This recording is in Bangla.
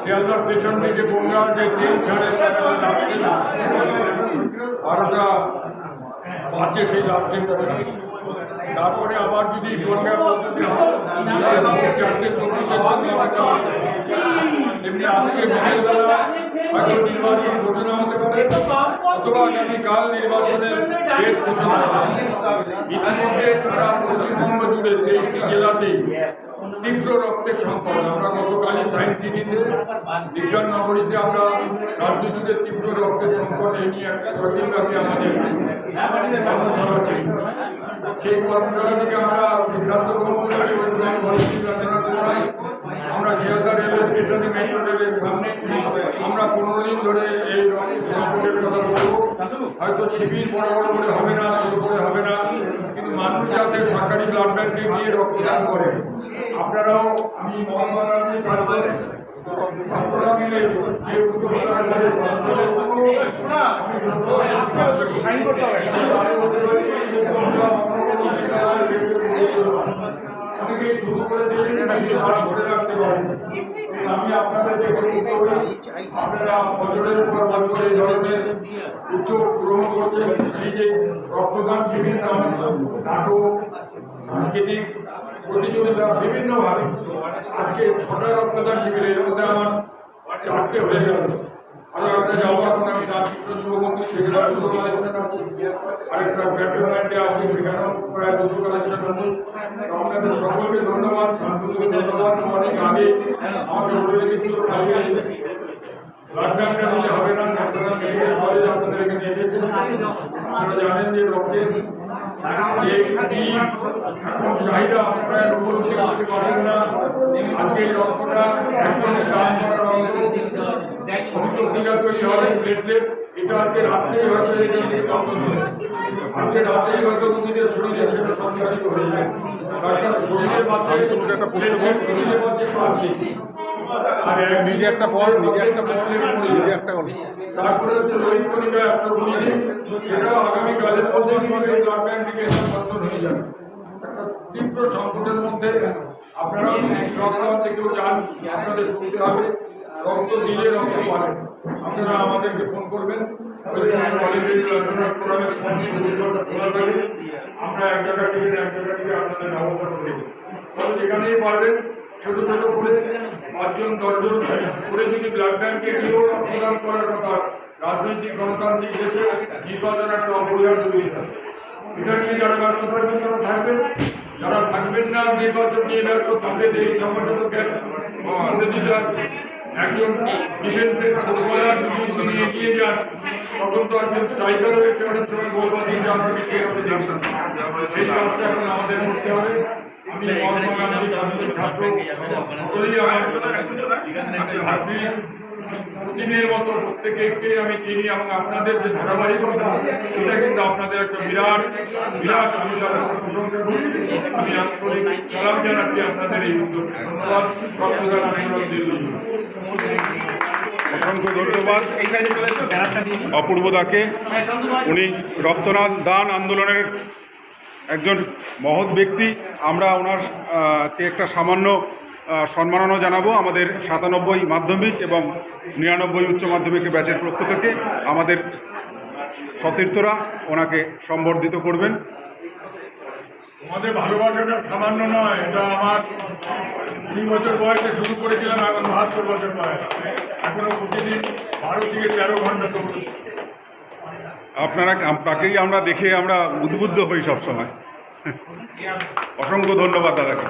শিয়ালদা স্টেশন থেকে গঙ্গা যে ট্রেন ছাড়ে বারোটা বাজে সেই লাস্ট ট্রেনটা ছাড়ে। তারপরে আবার যদি গঙ্গা পৌঁছতে হয় 4:24 তেমনি আজকে বিকেলবেলা হয়তো নির্বাচন ঘোষণা হতে পারে অথবা আগামীকাল নির্বাচনের ডেট ঘোষণা হবে। ইতিমধ্যে সারা পশ্চিমবঙ্গ জুড়ে 23টি জেলাতেই তীব্র রক্তের সংকট। আমরা গতকালই সায়েন্স সিটিতে বিজ্ঞান নগরীতে আমরা রাজ্য জুড়ে তীব্র রক্তের সংকট এই নিয়ে একটা সঠিকভাবে আমাদের কর্মশালা ছিল। সেই কর্মশালা থেকে আমরা সিদ্ধান্ত গ্রহণ করেছি আমরা শিয়ালদা রেলওয়ে স্টেশনে মেট্রো রেলের সামনে আমরা 15 দিন ধরে এই সংকটের কথা বলবো। হয়তো শিবির বড় বড় করে হবে না, ছোট করে হবে না, কিন্তু মানুষ যাতে সরকারি ব্লাড ব্যাংকে গিয়ে রক্তদান করে। আপনারাও আমি অনেকেই শুরু করে দিলেন ধরে রাখতে পারেন। আমি আপনাদের আপনারা বছরের পর বছর এই ধরনের উদ্যোগ গ্রহণ করছেন। এই যে রক্তদান শিবির নাটক সাংস্কৃতিক প্রতিযোগিতা বিভিন্নভাবে আজকে 6টা রক্তদান শিবির, এর মধ্যে আমার 4টে হয়ে গেল। আরো একটা যাবো এখন আমি রামকৃষ্ণ যুবমন্দির, সেখানে 200 কালেকশন আছে। আরেকটা ক্যান্টনমেন্টে আছে, সেখানেও প্রায় 200 কালেকশন আছে। আপনাদের সকলকে ধন্যবাদ, শান্তনুকে ধন্যবাদ। অনেক আগে আমাকে বলে রেখেছিল খালি ব্লাড ব্যাংকটা দিলে হবে না, ন্যাশনাল মেডিকেল কলেজ আপনাদের এখানে এসেছে। আপনারা জানেন যে রক্তের যে এখন চাহিদা আপনারা উপলব্ধি করতে পারেন না। আজকে এই রক্তটা একজনের দান করার অঙ্গ সত্যিকার তৈরি হবে প্লেটলেট, এটা আজকে রাত্রেই হয়তো আজকে রাত্রেই হয়তো রোগীদের শরীরে সেটা সঞ্চালিত হয়ে যায়। তার শরীরে বাঁচে শরীরে বাঁচে তারপরে হচ্ছে লোহিত কণিকা 100 মিলি, সেটাও আগামীকালের মধ্যে ব্লাড ব্যাংক থেকে বন্ধ হয়ে যাবে। একটা তীব্র সংকটের মধ্যে আপনারাও যদি রক্তদান কেউ যান, আপনাদের শুনতে হবে রক্ত দিলে রক্ত পাবেন। আপনারা আমাদেরকে ফোন করবেন, আমরা এক জায়গা থেকে আপনাদের ব্যবস্থা করে দেবো। যেখানেই পারবেন ছোট ছোট করে 5 জন 10 জন করে যদি ব্লাড ব্যাংকে গিয়েও রক্তদান করার কথা। রাজনৈতিক গণতান্ত্রিক দেশে নির্বাচন একটা অপরিহার্য বিষয়। এটা নিয়ে যারা ব্যর্থ থাকবেন তারা থাকবেন, যারা থাকবেন না নির্বাচন নিয়ে ব্যর্থ তাদের এই সংগঠনকে একজন ডিফেন্সের ফুটবলার যদি নিয়ে এগিয়ে যান, তখন তো একজন স্ট্রাইকার হয়েছে অনেক সময় গোল বাজিয়ে সেই কাজটা এখন আমাদের করতে হবে। আমি ছাত্র সকলেই প্রতিদিনের মতো প্রত্যেককে আমি চিনি এবং আপনাদের যে ধারাবাহিকতা এটা কিন্তু আপনাদের একটা বিরাট বিরাট আমি প্রশংসা করছি। আমি আন্তরিক সালাম জানাচ্ছি আপনাদের এই উদ্যোগ। ধন্যবাদ। রক্তদান আন্দোলন দিল্লি। অসংখ্য ধন্যবাদ অপূর্ব দাকে। উনি রক্তদান আন্দোলনের একজন মহৎ ব্যক্তি। আমরা ওনার একটা সামান্য সম্মাননা জানাবো আমাদের 97 মাধ্যমিক এবং 99 উচ্চ মাধ্যমিক ব্যাচের পক্ষ থেকে। আমাদের সতীর্থরা ওনাকে সম্বর্ধিত করবেন। আমাদের ভালোবাসাটা সামান্য নয়, এটা আমার 2 বছর বয়সে শুরু করেছিলাম, এখন 72 বছর বয়স, এখনো প্রতিদিন 12 থেকে 13 ঘন্টা দৌড়ছি। আপনাকেই আমরা দেখে আমরা উদ্বুদ্ধ হই সবসময়। অসংখ্য ধন্যবাদ দাদাকে।